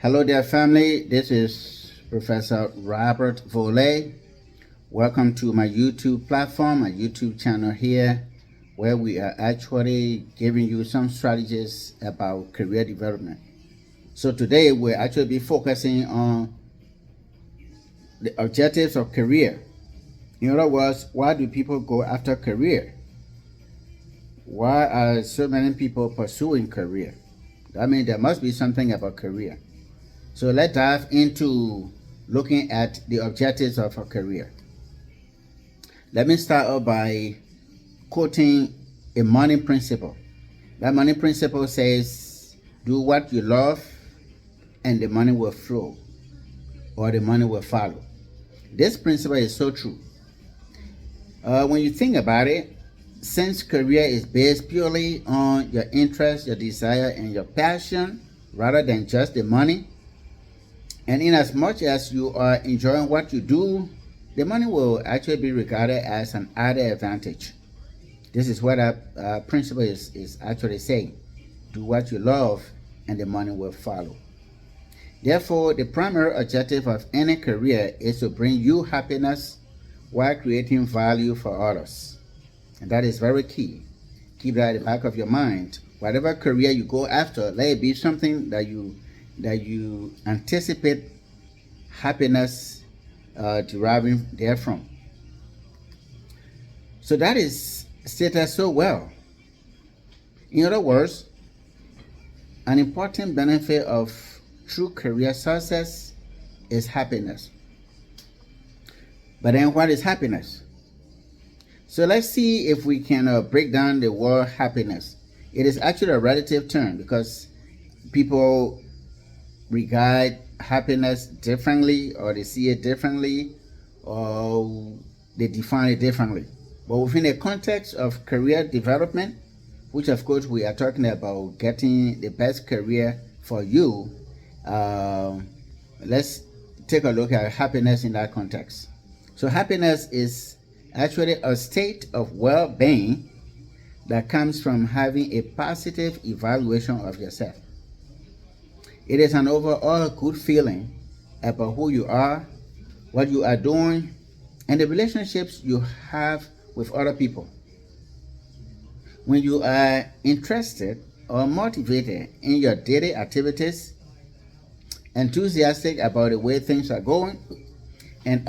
Hello there, family. This is Professor Robert Vollay. Welcome to my YouTube platform, my YouTube channel here, where we are actually giving you some strategies about career development. So today we'll actually be focusing on the objectives of career. In other words, why do people go after career? Why are so many people pursuing career? I mean, there must be something about career. So let's dive into looking at the objectives of a career. Let me start off by quoting a money principle. That money principle says, do what you love and the money will flow, or the money will follow. This principle is so true. When you think about it, since career is based purely on your interest, your desire, and your passion, rather than just the money, and in as much as you are enjoying what you do, the money will actually be regarded as an added advantage. This is what that principle is actually saying. Do what you love and the money will follow. Therefore, the primary objective of any career is to bring you happiness while creating value for others. And that is very key. Keep that at the back of your mind. Whatever career you go after, let it be something that you anticipate happiness deriving therefrom. So that is stated so well. In other words, an important benefit of true career success is happiness. But then what is happiness? So let's see if we can break down the word happiness. It is actually a relative term because people regard happiness differently, or they see it differently, or they define it differently. But within the context of career development, which of course we are talking about getting the best career for you, let's take a look at happiness in that context. So happiness is actually a state of well-being that comes from having a positive evaluation of yourself. It is an overall good feeling about who you are, what you are doing, and the relationships you have with other people. When you are interested or motivated in your daily activities, enthusiastic about the way things are going, and